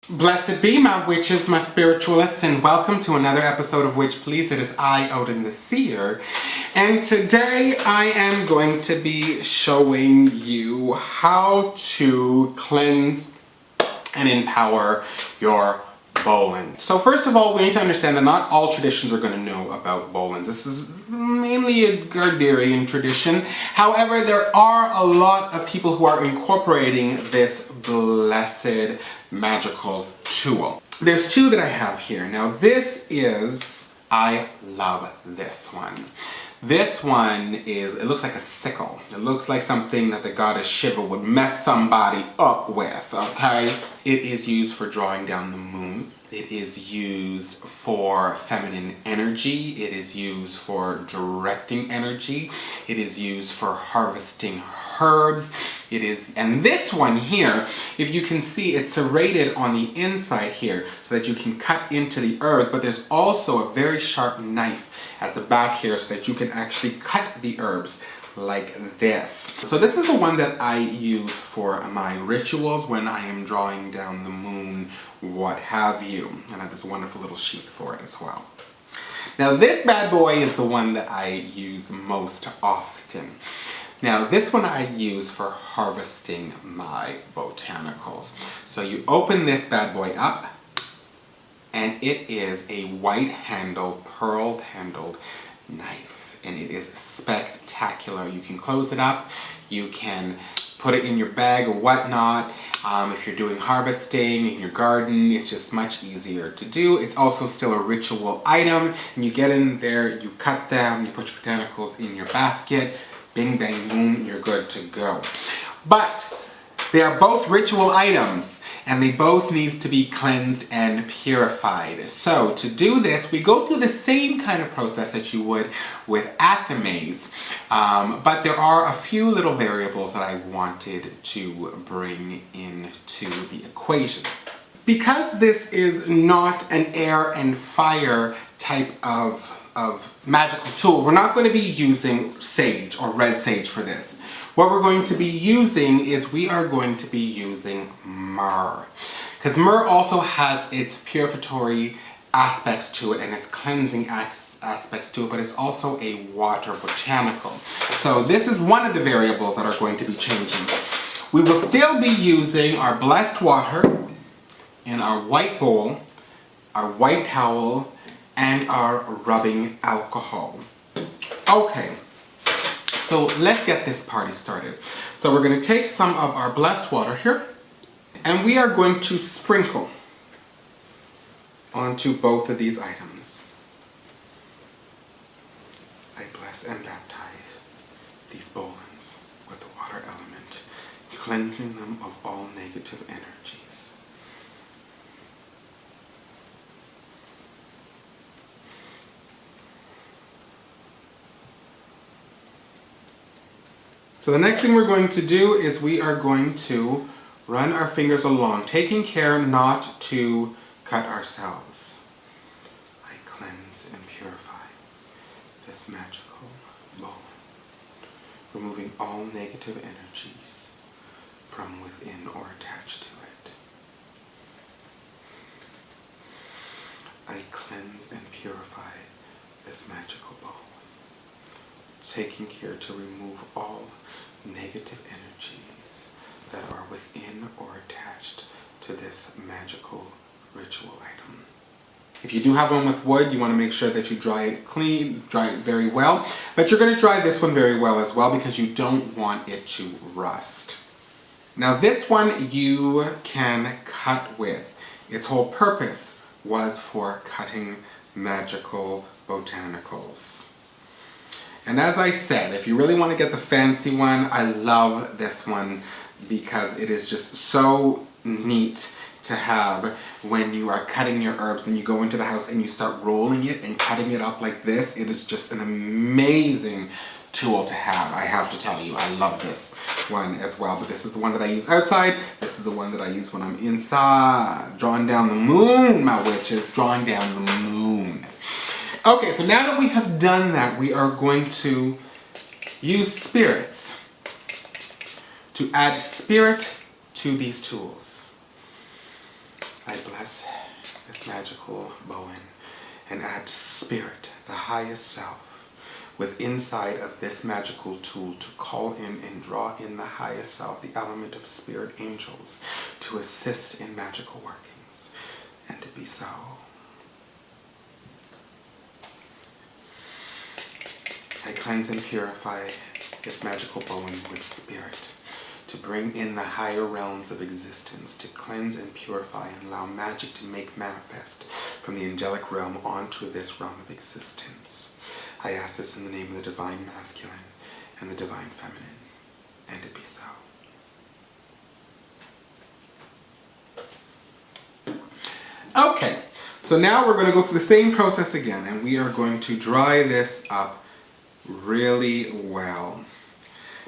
Blessed be my witches, my spiritualists, and welcome to another episode of Witch Please. It is I, Odin the Seer, and today I am going to be showing you how to cleanse and empower your Bolin. So first of all, we need to understand that not all traditions are going to know about Bolins. This is mainly a Gardnerian tradition. However, there are a lot of people who are incorporating this blessed magical tool. There's two that I have here. Now this is, I love this one. This one is, it looks like a sickle. It looks like something that the goddess Shiva would mess somebody up with, okay? It is used for drawing down the moon. It is used for feminine energy. It is used for directing energy. It is used for harvesting herbs. It is, and this one here, if you can see, it's serrated on the inside here so that you can cut into the herbs, but there's also a very sharp knife at the back here so that you can actually cut the herbs like this. So this is the one that I use for my rituals when I am drawing down the moon, what have you. And I have this wonderful little sheath for it as well. Now this bad boy is the one that I use most often. Now this one I use for harvesting my botanicals. So you open this bad boy up, and it is a white-handled, pearl-handled knife, and it is spectacular. You can close it up, you can put it in your bag or whatnot. If you're doing harvesting in your garden, it's just much easier to do. It's also still a ritual item, and you get in there, you cut them, you put your botanicals in your basket, bing bang boom, you're good to go. But they are both ritual items, and they both need to be cleansed and purified. So to do this, we go through the same kind of process that you would with athames, but there are a few little variables that I wanted to bring into the equation. Because this is not an air and fire type of magical tool, we're not going to be using sage or red sage for this. What we're going to be using is we are going to be using myrrh. Because myrrh also has its purificatory aspects to it and its cleansing aspects to it, but it's also a water botanical. So this is one of the variables that are going to be changing. We will still be using our blessed water in our white bowl, our white towel, and our rubbing alcohol. Okay. So let's get this party started. So we're going to take some of our blessed water here, and we are going to sprinkle onto both of these items. I bless and baptize these Bolins with the water element, cleansing them of all negative energies. So the next thing we're going to do is we are going to run our fingers along, taking care not to cut ourselves. I cleanse and purify this magical bowl, removing all negative energies from within or attached to it. I cleanse and purify this magical bowl, taking care to remove all negative energies that are within or attached to this magical ritual item. If you do have one with wood, you want to make sure that you dry it clean, dry it very well, but you're going to dry this one very well as well because you don't want it to rust. Now this one you can cut with. Its whole purpose was for cutting magical botanicals. And as I said, if you really want to get the fancy one, I love this one because it is just so neat to have when you are cutting your herbs and you go into the house and you start rolling it and cutting it up like this. It is just an amazing tool to have. I have to tell you, I love this one as well. But this is the one that I use outside. This is the one that I use when I'm inside. Drawing down the moon, my witches. Drawing down the moon. Okay, so now that we have done that, we are going to use spirits to add spirit to these tools. I bless this magical Bolin and add spirit, the highest self, with inside of this magical tool to call in and draw in the highest self, the element of spirit angels, to assist in magical workings, and to be so. I cleanse and purify this magical Bolin with spirit, to bring in the higher realms of existence, to cleanse and purify and allow magic to make manifest from the angelic realm onto this realm of existence. I ask this in the name of the divine masculine and the divine feminine, and it be so. Okay, so now we're going to go through the same process again, and we are going to dry this up really well.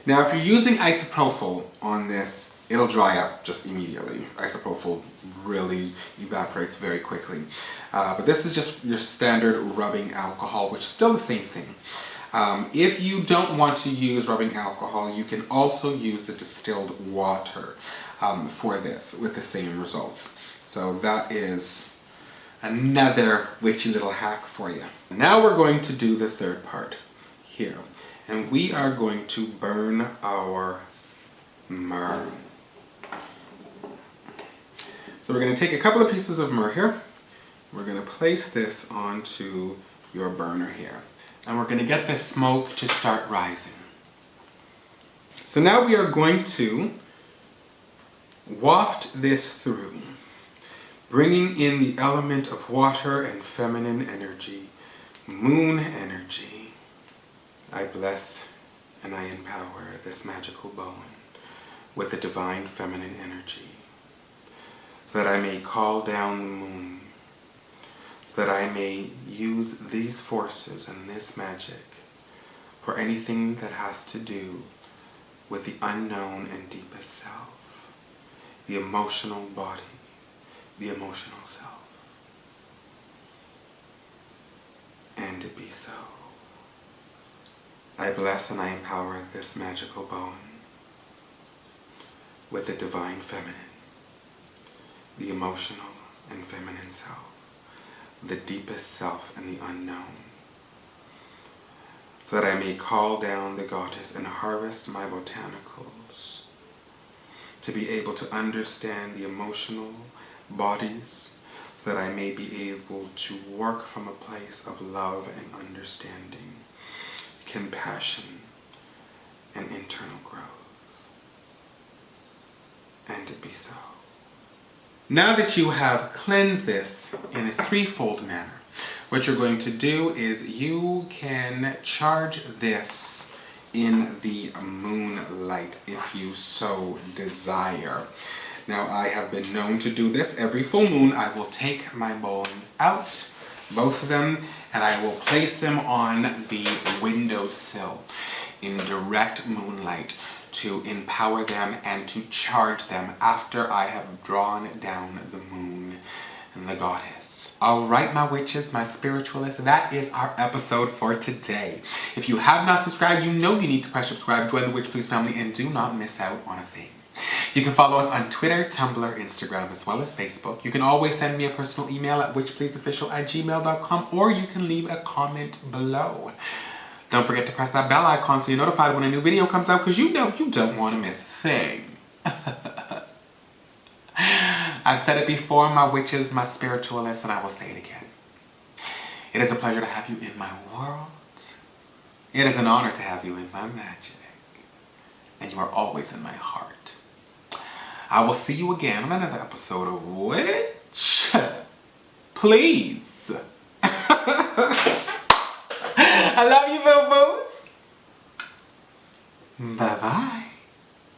Now, if you're using isopropyl on this, it'll dry up just immediately. Isopropyl really evaporates very quickly. But this is just your standard rubbing alcohol, which is still the same thing. If you don't want to use rubbing alcohol, you can also use the distilled water for this with the same results. So that is another witchy little hack for you. Now we're going to do the third part here. And we are going to burn our myrrh. So we're going to take a couple of pieces of myrrh here. We're going to place this onto your burner here. And we're going to get the smoke to start rising. So now we are going to waft this through, bringing in the element of water and feminine energy, moon energy. I bless and I empower this magical Bolin with the divine feminine energy, so that I may call down the moon, so that I may use these forces and this magic for anything that has to do with the unknown and deepest self, the emotional body, the emotional self. And it be so. I bless and I empower this magical Bolin with the divine feminine, the emotional and feminine self, the deepest self and the unknown, so that I may call down the goddess and harvest my botanicals, to be able to understand the emotional bodies, so that I may be able to work from a place of love and understanding, compassion, and internal growth. And it be so. Now that you have cleansed this in a threefold manner, what you're going to do is you can charge this in the moonlight if you so desire. Now, I have been known to do this every full moon. I will take my Bolin out, both of them, and I will place them on the windowsill in direct moonlight to empower them and to charge them after I have drawn down the moon and the goddess. Alright, my witches, my spiritualists, that is our episode for today. If you have not subscribed, you know you need to press subscribe, join the Witch Please family, and do not miss out on a thing. You can follow us on Twitter, Tumblr, Instagram, as well as Facebook. You can always send me a personal email at witchpleaseofficial@gmail.com, or you can leave a comment below. Don't forget to press that bell icon so you're notified when a new video comes out, because you know you don't want to miss a thing. I've said it before, my witches, my spiritualists, and I will say it again. It is a pleasure to have you in my world. It is an honor to have you in my magic. And you are always in my heart. I will see you again on another episode of Witch Please. I love you, boo-boos. Bye-bye.